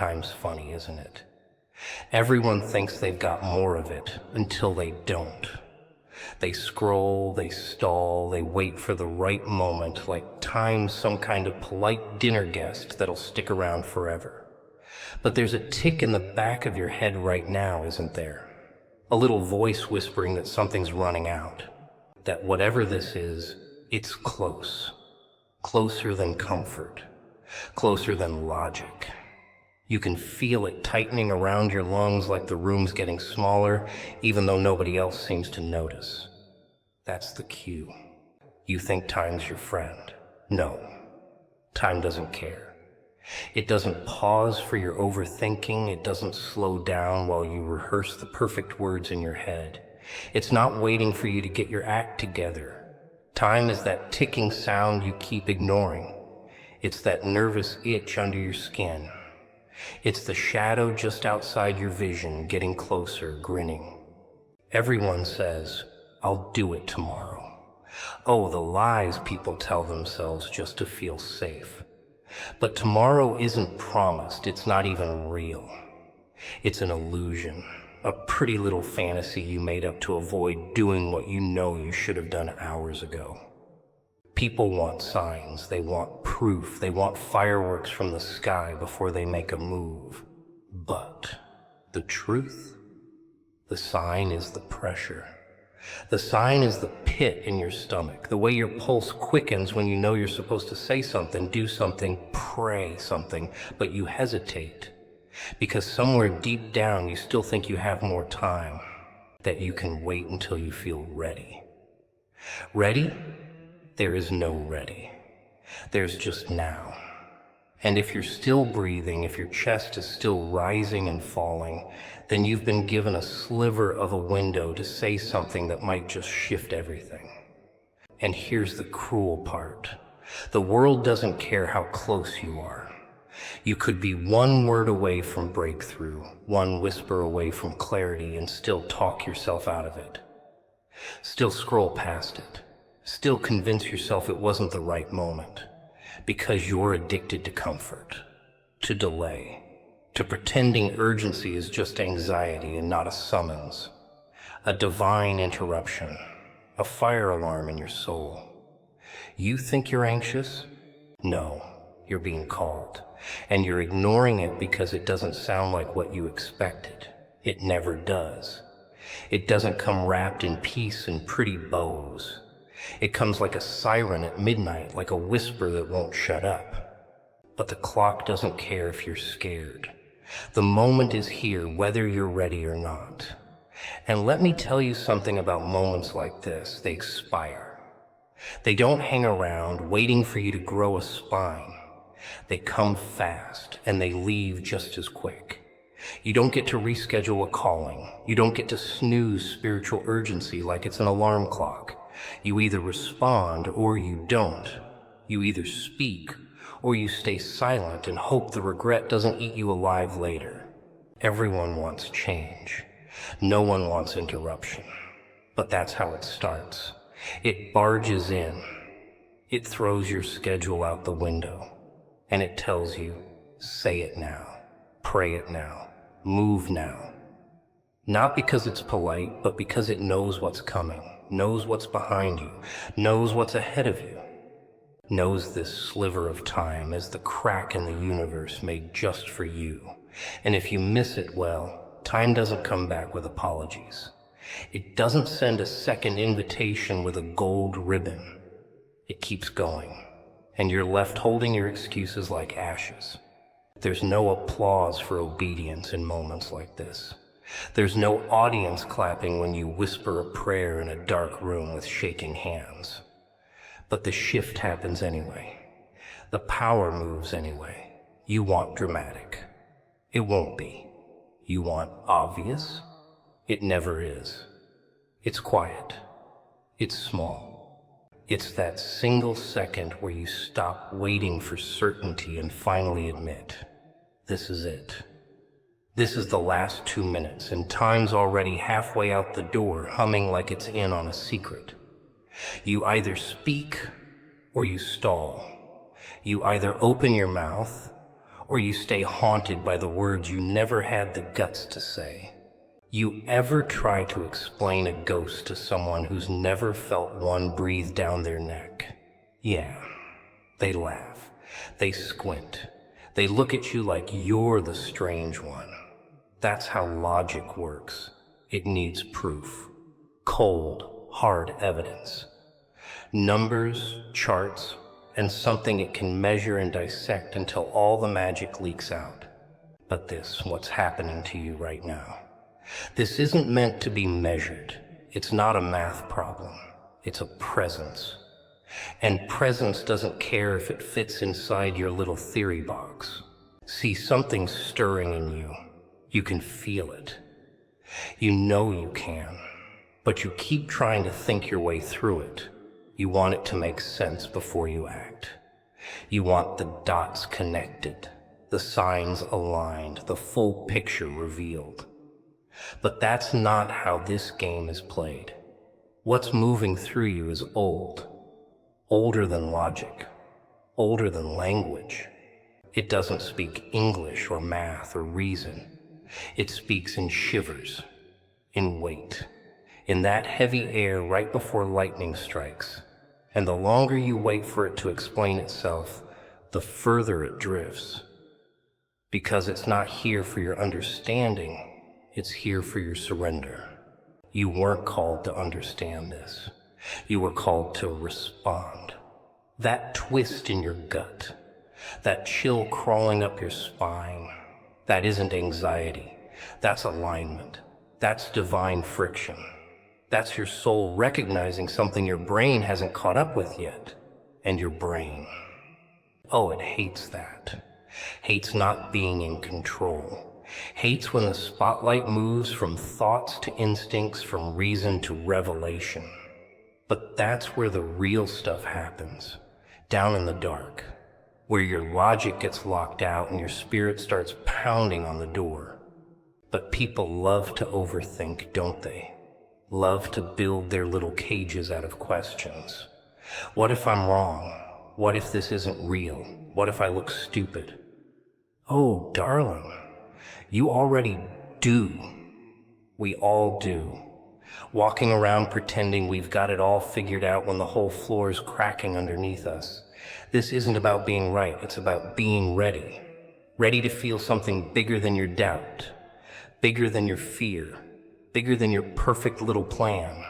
Time's funny, isn't it? Everyone thinks they've got more of it until they don't. They scroll, they stall, they wait for the right moment, like time's some kind of polite dinner guest that'll stick around forever. But there's a tick in the back of your head right now, isn't there? A little voice whispering that something's running out. That whatever this is, it's close. Closer than comfort. Closer than logic. You can feel it tightening around your lungs like the room's getting smaller, even though nobody else seems to notice. That's the cue. You think time's your friend. No, time doesn't care. It doesn't pause for your overthinking. It doesn't slow down while you rehearse the perfect words in your head. It's not waiting for you to get your act together. Time is that ticking sound you keep ignoring. It's that nervous itch under your skin. It's the shadow just outside your vision, getting closer, grinning. Everyone says, "I'll do it tomorrow." Oh, the lies people tell themselves just to feel safe. But tomorrow isn't promised. It's not even real. It's an illusion, a pretty little fantasy you made up to avoid doing what you know you should have done hours ago. People want signs, they want proof, they want fireworks from the sky before they make a move. But the truth? The sign is the pressure. The sign is the pit in your stomach, the way your pulse quickens when you know you're supposed to say something, do something, pray something, but you hesitate. Because somewhere deep down you still think you have more time, that you can wait until you feel ready. Ready? There is no ready. There's just now. And if you're still breathing, if your chest is still rising and falling, then you've been given a sliver of a window to say something that might just shift everything. And here's the cruel part. The world doesn't care how close you are. You could be one word away from breakthrough, one whisper away from clarity, and still talk yourself out of it. Still scroll past it. Still convince yourself it wasn't the right moment, because you're addicted to comfort, to delay, to pretending urgency is just anxiety and not a summons, a divine interruption, a fire alarm in your soul. You think you're anxious? No, you're being called, and you're ignoring it because it doesn't sound like what you expected. It never does. It doesn't come wrapped in peace and pretty bows. It comes like a siren at midnight, like a whisper that won't shut up. But the clock doesn't care if you're scared. The moment is here, whether you're ready or not. And let me tell you something about moments like this. They expire. They don't hang around waiting for you to grow a spine. They come fast, and they leave just as quick. You don't get to reschedule a calling. You don't get to snooze spiritual urgency like it's an alarm clock. You either respond or you don't. You either speak or you stay silent and hope the regret doesn't eat you alive later. Everyone wants change. No one wants interruption. But that's how it starts. It barges in. It throws your schedule out the window. And it tells you, say it now, pray it now, move now. Not because it's polite, but because it knows what's coming. Knows what's behind you, knows what's ahead of you, knows this sliver of time as the crack in the universe made just for you. And if you miss it, well, time doesn't come back with apologies. It doesn't send a second invitation with a gold ribbon. It keeps going, and you're left holding your excuses like ashes. There's no applause for obedience in moments like this. There's no audience clapping when you whisper a prayer in a dark room with shaking hands. But the shift happens anyway. The power moves anyway. You want dramatic. It won't be. You want obvious. It never is. It's quiet. It's small. It's that single second where you stop waiting for certainty and finally admit, this is it. This is the last 2 minutes, and time's already halfway out the door, humming like it's in on a secret. You either speak or you stall. You either open your mouth Or you stay haunted by the words you never had the guts to say? You ever try to explain a ghost to someone who's never felt one breathe down their neck? Yeah, they laugh, they squint, they look at you like you're the strange one. That's how logic works. It needs proof. Cold, hard evidence. Numbers, charts, and something it can measure and dissect until all the magic leaks out. But this, what's happening to you right now, this isn't meant to be measured. It's not a math problem. It's a presence. And presence doesn't care if it fits inside your little theory box. See, something's stirring in you. You can feel it. You know you can. But you keep trying to think your way through it. You want it to make sense before you act. You want the dots connected, the signs aligned, the full picture revealed. But that's not how this game is played. What's moving through you is old. Older than logic. Older than language. It doesn't speak English or math or reason. It speaks in shivers, in weight, in that heavy air right before lightning strikes. And the longer you wait for it to explain itself, the further it drifts. Because it's not here for your understanding, it's here for your surrender. You weren't called to understand this. You were called to respond. That twist in your gut, that chill crawling up your spine, that isn't anxiety. That's alignment. That's divine friction. That's your soul recognizing something your brain hasn't caught up with yet. And your brain, oh, it hates that. Hates not being in control. Hates when the spotlight moves from thoughts to instincts, from reason to revelation. But that's where the real stuff happens, down in the dark, where your logic gets locked out and your spirit starts pounding on the door. But people love to overthink, don't they? Love to build their little cages out of questions. What if I'm wrong? What if this isn't real? What if I look stupid? Oh, darling, you already do. We all do. Walking around pretending we've got it all figured out when the whole floor is cracking underneath us. This isn't about being right, it's about being ready. Ready to feel something bigger than your doubt, bigger than your fear, bigger than your perfect little plan.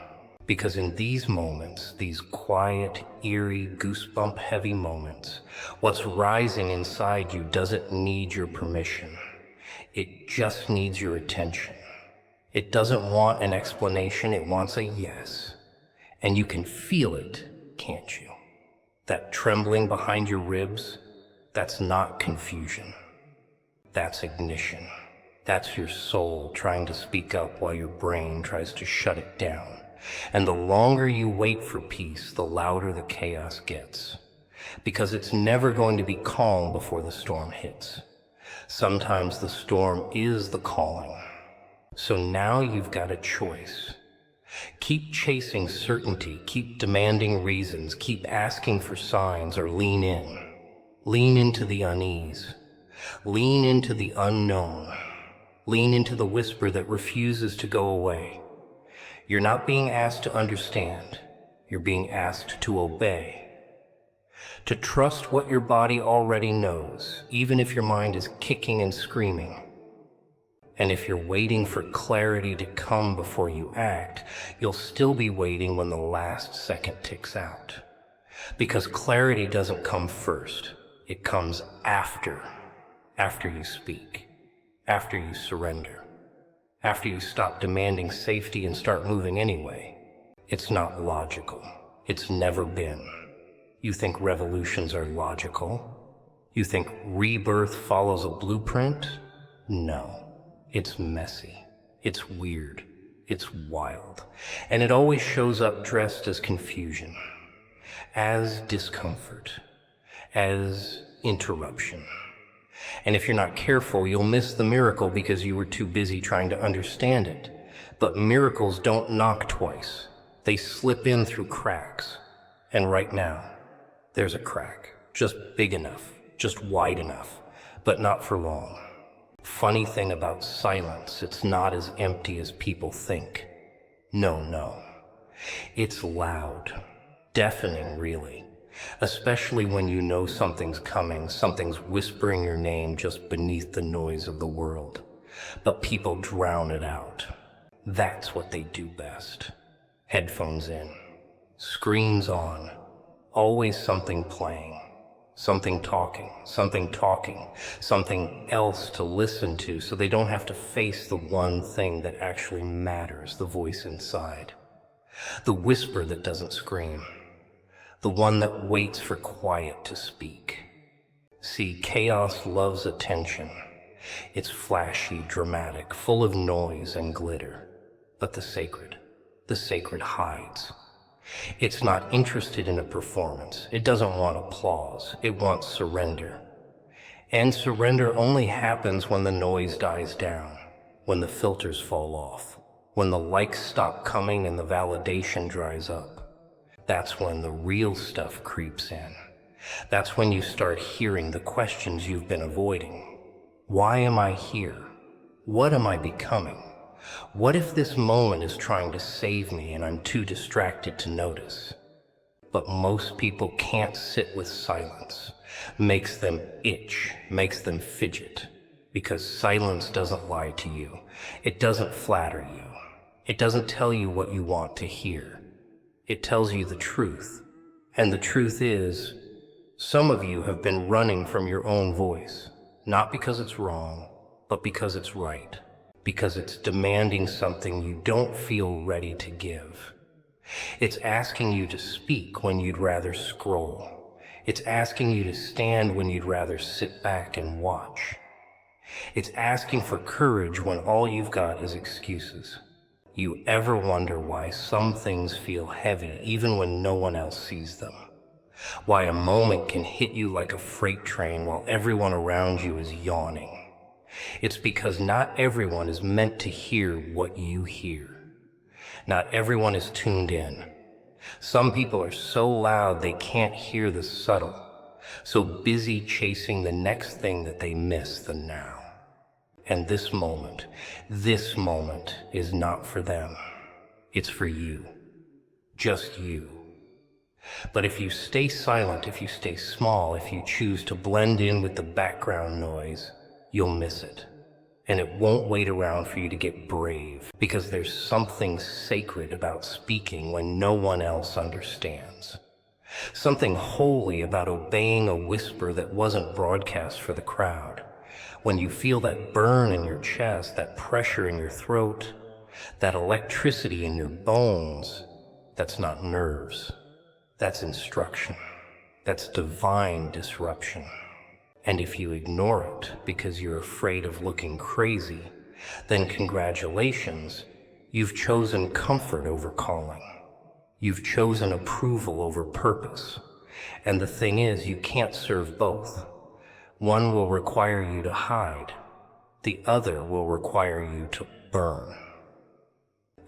Because in these moments, these quiet, eerie, goosebump-heavy moments, what's rising inside you doesn't need your permission. It just needs your attention. It doesn't want an explanation, it wants a yes. And you can feel it, can't you? That trembling behind your ribs, that's not confusion. That's ignition. That's your soul trying to speak up while your brain tries to shut it down. And the longer you wait for peace, the louder the chaos gets. Because it's never going to be calm before the storm hits. Sometimes the storm is the calling. So now you've got a choice. Keep chasing certainty, keep demanding reasons, keep asking for signs, or lean in. Lean into the unease. Lean into the unknown. Lean into the whisper that refuses to go away. You're not being asked to understand. You're being asked to obey. To trust what your body already knows, even if your mind is kicking and screaming. And if you're waiting for clarity to come before you act, you'll still be waiting when the last second ticks out. Because clarity doesn't come first. It comes after you speak, after you surrender, after you stop demanding safety and start moving anyway. It's not logical. It's never been. You think revolutions are logical? You think rebirth follows a blueprint? No. It's messy. It's weird. It's wild. And it always shows up dressed as confusion, as discomfort, as interruption. And if you're not careful, you'll miss the miracle because you were too busy trying to understand it. But miracles don't knock twice. They slip in through cracks. And right now, there's a crack, just big enough, just wide enough. but not for long. Funny thing about silence, it's not as empty as people think. No. It's loud, deafening really, especially when you know something's coming, something's whispering your name just beneath the noise of the world. But people drown it out. That's what they do best. Headphones in, screens on, always something playing, something talking, something else to listen to so they don't have to face the one thing that actually matters, the voice inside. The whisper that doesn't scream, the one that waits for quiet to speak. See, chaos loves attention. It's flashy, dramatic, full of noise and glitter. But the sacred hides. It's not interested in a performance. It doesn't want applause. It wants surrender. And surrender only happens when the noise dies down, when the filters fall off, when the likes stop coming and the validation dries up. That's when the real stuff creeps in. That's when you start hearing the questions you've been avoiding. Why am I here? What am I becoming? What if this moment is trying to save me and I'm too distracted to notice? But most people can't sit with silence. Makes them itch, makes them fidget. Because silence doesn't lie to you. It doesn't flatter you. It doesn't tell you what you want to hear. It tells you the truth. And the truth is, some of you have been running from your own voice. Not because it's wrong, but because it's right. Because it's demanding something you don't feel ready to give. It's asking you to speak when you'd rather scroll. It's asking you to stand when you'd rather sit back and watch. It's asking for courage when all you've got is excuses. You ever wonder why some things feel heavy even when no one else sees them? Why a moment can hit you like a freight train while everyone around you is yawning? It's because not everyone is meant to hear what you hear. Not everyone is tuned in. Some people are so loud they can't hear the subtle, so busy chasing the next thing that they miss the now. And this moment is not for them. It's for you. Just you. But if you stay silent, if you stay small, if you choose to blend in with the background noise, you'll miss it. And it won't wait around for you to get brave, because there's something sacred about speaking when no one else understands. Something holy about obeying a whisper that wasn't broadcast for the crowd. When you feel that burn in your chest, that pressure in your throat, that electricity in your bones, that's not nerves. That's instruction. That's divine disruption. And if you ignore it because you're afraid of looking crazy, then congratulations, you've chosen comfort over calling. You've chosen approval over purpose. And the thing is, you can't serve both. One will require you to hide. The other will require you to burn.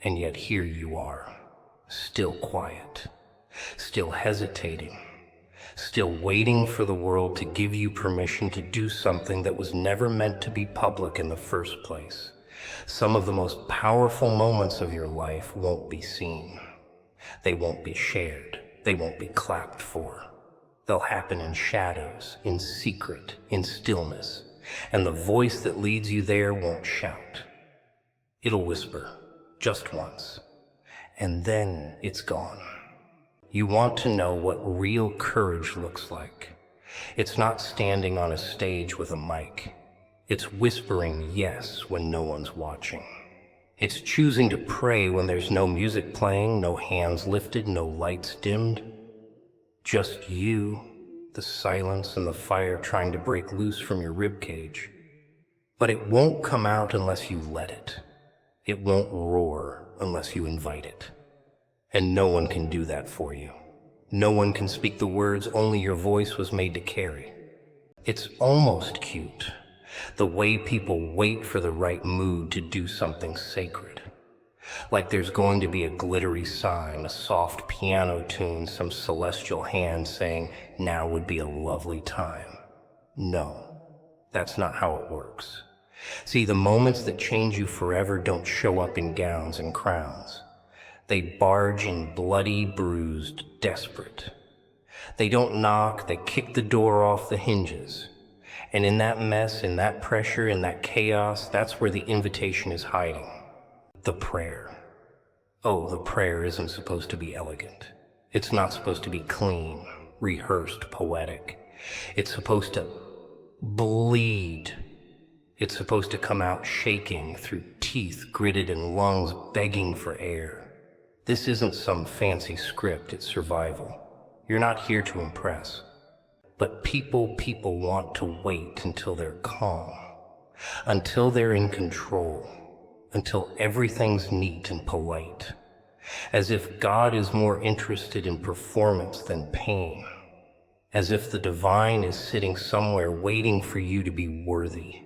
And yet here you are, still quiet, still hesitating, still waiting for the world to give you permission to do something that was never meant to be public in the first place. Some of the most powerful moments of your life won't be seen. They won't be shared. They won't be clapped for. They'll happen in shadows, in secret, in stillness. And the voice that leads you there won't shout. It'll whisper, just once. And then it's gone. You want to know what real courage looks like. It's not standing on a stage with a mic. It's whispering yes when no one's watching. It's choosing to pray when there's no music playing, no hands lifted, no lights dimmed. Just you, the silence and the fire trying to break loose from your ribcage. But it won't come out unless you let it. It won't roar unless you invite it. And no one can do that for you. No one can speak the words only your voice was made to carry. It's almost cute, the way people wait for the right mood to do something sacred. Like there's going to be a glittery sign, a soft piano tune, some celestial hand saying, now would be a lovely time. No, That's not how it works. See, the moments that change you forever don't show up in gowns and crowns. They barge in bloody, bruised, desperate. They don't knock, they kick the door off the hinges. And in that mess, in that pressure, in that chaos, that's where the invitation is hiding. The prayer. Oh, the prayer isn't supposed to be elegant. It's not supposed to be clean, rehearsed, poetic. It's supposed to bleed. It's supposed to come out shaking through teeth gritted and lungs begging for air. This isn't some fancy script, it's survival. You're not here to impress. But people want to wait until they're calm, until they're in control, until everything's neat and polite, as if God is more interested in performance than pain, as if the divine is sitting somewhere waiting for you to be worthy.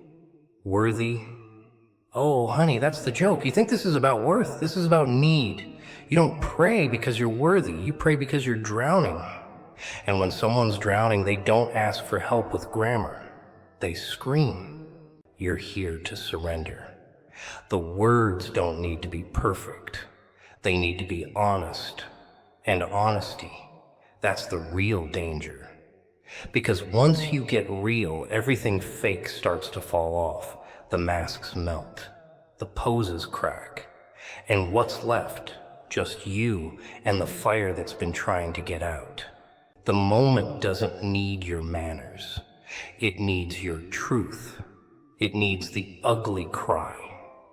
Worthy? Oh, honey, that's the joke. You think this is about worth? This is about need. You don't pray because you're worthy. You pray because you're drowning. And when someone's drowning, they don't ask for help with grammar. They scream. You're here to surrender. The words don't need to be perfect. They need to be honest. And honesty, that's the real danger. Because once you get real, everything fake starts to fall off. The masks melt. The poses crack. And what's left? Just you and the fire that's been trying to get out. The moment doesn't need your manners. It needs your truth. It needs the ugly cry,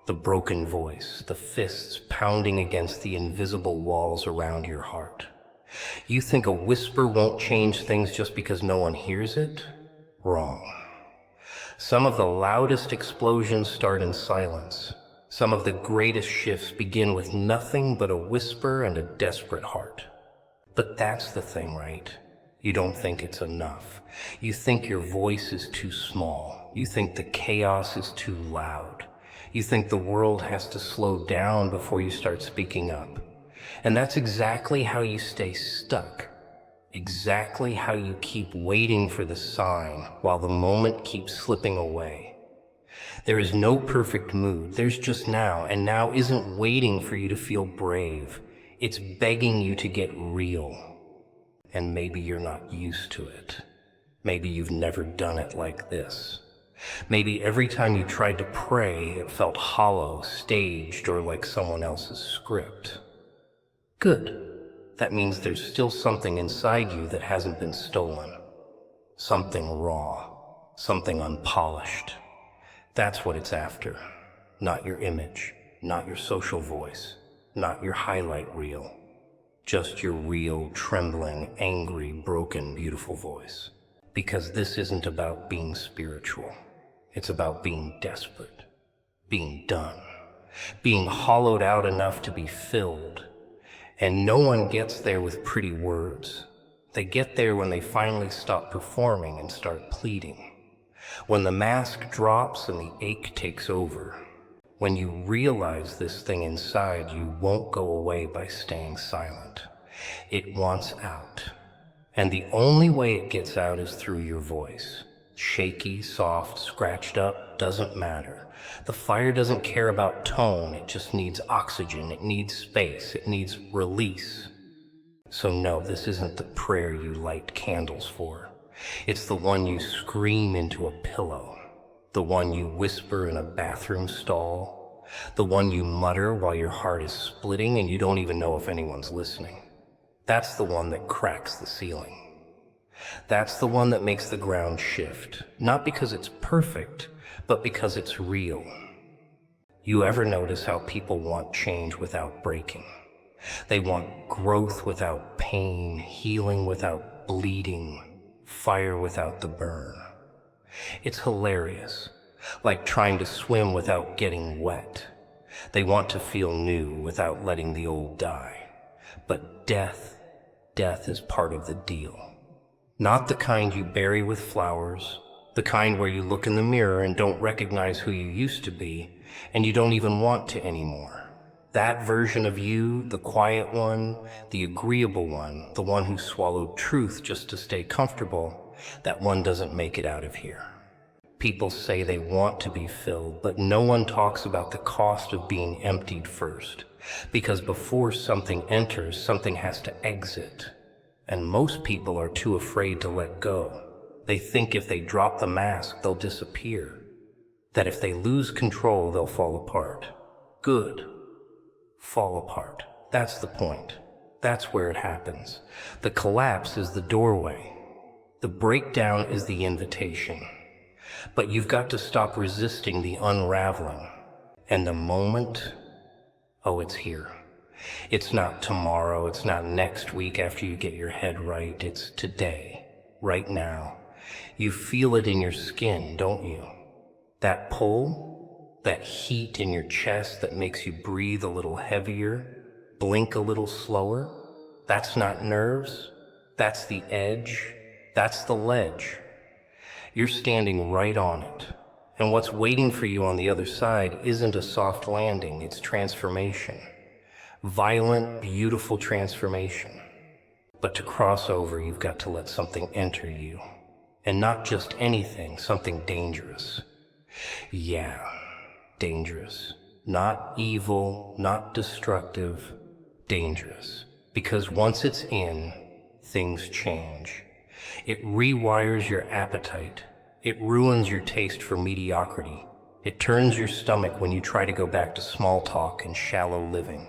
the broken voice, the fists pounding against the invisible walls around your heart. You think a whisper won't change things just because no one hears it? Wrong. Some of the loudest explosions start in silence. Some of the greatest shifts begin with nothing but a whisper and a desperate heart. But that's the thing, right? You don't think it's enough. You think your voice is too small. You think the chaos is too loud. You think the world has to slow down before you start speaking up. And that's exactly how you stay stuck. Exactly how you keep waiting for the sign while the moment keeps slipping away. There is no perfect mood. There's just now, and now isn't waiting for you to feel brave. It's begging you to get real. And maybe you're not used to it. Maybe you've never done it like this. Maybe every time you tried to pray, it felt hollow, staged, or like someone else's script. Good. That means there's still something inside you that hasn't been stolen. Something raw. Something unpolished. That's what it's after. Not your image. Not your social voice. Not your highlight reel. Just your real, trembling, angry, broken, beautiful voice. Because this isn't about being spiritual. It's about being desperate. Being done. Being hollowed out enough to be filled. And no one gets there with pretty words. They get there when they finally stop performing and start pleading. When the mask drops and the ache takes over. When you realize this thing inside you won't go away by staying silent. It wants out. And the only way it gets out is through your voice. Shaky, soft, scratched up, doesn't matter. The fire doesn't care about tone, it just needs oxygen, it needs space, it needs release. So no, this isn't the prayer you light candles for. It's the one you scream into a pillow. The one you whisper in a bathroom stall. The one you mutter while your heart is splitting and you don't even know if anyone's listening. That's the one that cracks the ceiling. That's the one that makes the ground shift, not because it's perfect, but because it's real. You ever notice how people want change without breaking? They want growth without pain, healing without bleeding, fire without the burn. It's hilarious, like trying to swim without getting wet. They want to feel new without letting the old die. But death is part of the deal. Not the kind you bury with flowers, the kind where you look in the mirror and don't recognize who you used to be, and you don't even want to anymore. That version of you, the quiet one, the agreeable one, the one who swallowed truth just to stay comfortable, that one doesn't make it out of here. People say they want to be filled, but no one talks about the cost of being emptied first. Because before something enters, something has to exit. And most people are too afraid to let go. They think if they drop the mask, they'll disappear. That if they lose control, they'll fall apart. Good. Fall apart. That's the point. That's where it happens. The collapse is the doorway. The breakdown is the invitation. But you've got to stop resisting the unraveling. And the moment, oh, it's here. It's not tomorrow, it's not next week after you get your head right. It's today, right now. You feel it in your skin, don't you? That pull, that heat in your chest that makes you breathe a little heavier, blink a little slower. That's not nerves, that's the edge, that's the ledge. You're standing right on it. And what's waiting for you on the other side isn't a soft landing, it's transformation. Violent, beautiful transformation. But to cross over, you've got to let something enter you. And not just anything, something dangerous. Yeah, dangerous. Not evil, not destructive, dangerous. Because once it's in, things change. It rewires your appetite. It ruins your taste for mediocrity. It turns your stomach when you try to go back to small talk and shallow living.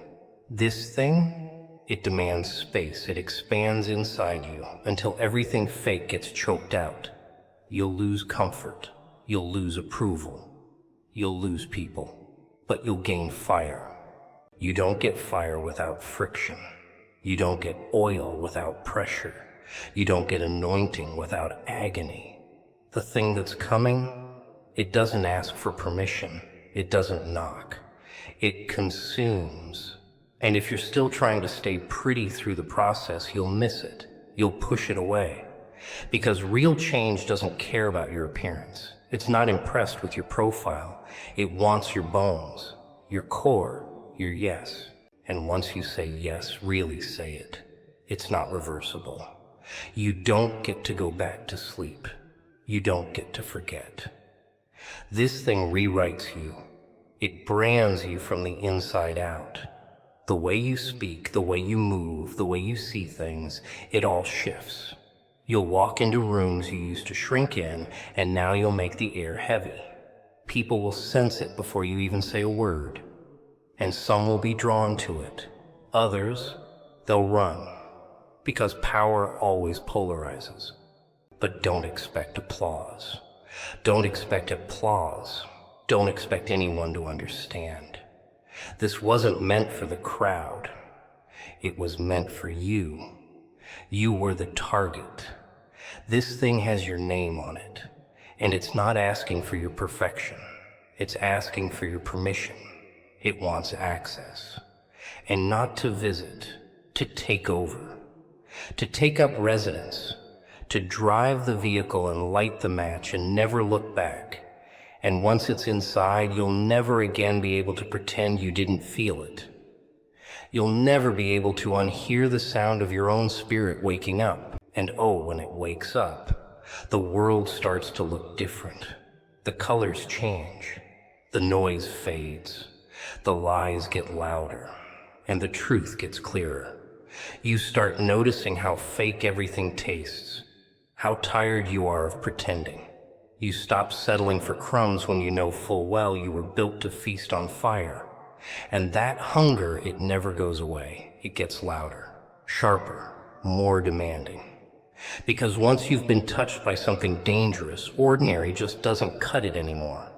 This thing, it demands space. It expands inside you until everything fake gets choked out. You'll lose comfort. You'll lose approval. You'll lose people. But you'll gain fire. You don't get fire without friction. You don't get oil without pressure. You don't get anointing without agony. The thing that's coming, it doesn't ask for permission. It doesn't knock. It consumes. And if you're still trying to stay pretty through the process, you'll miss it. You'll push it away. Because real change doesn't care about your appearance. It's not impressed with your profile. It wants your bones, your core, your yes. And once you say yes, really say it. It's not reversible. You don't get to go back to sleep. You don't get to forget. This thing rewrites you. It brands you from the inside out. The way you speak, the way you move, the way you see things, it all shifts. You'll walk into rooms you used to shrink in, and now you'll make the air heavy. People will sense it before you even say a word. And some will be drawn to it. Others, they'll run. Because power always polarizes. But don't expect applause. Don't expect applause. Don't expect anyone to understand. This wasn't meant for the crowd. It was meant for you. You were the target. This thing has your name on it. And it's not asking for your perfection. It's asking for your permission. It wants access. And not to visit, to take over. To take up residence. To drive the vehicle and light the match and never look back. And once it's inside, you'll never again be able to pretend you didn't feel it. You'll never be able to unhear the sound of your own spirit waking up. And oh, when it wakes up, the world starts to look different. The colors change. The noise fades. The lies get louder. And the truth gets clearer. You start noticing how fake everything tastes. How tired you are of pretending. You stop settling for crumbs when you know full well you were built to feast on fire. And that hunger, it never goes away. It gets louder, sharper, more demanding. Because once you've been touched by something dangerous, ordinary just doesn't cut it anymore.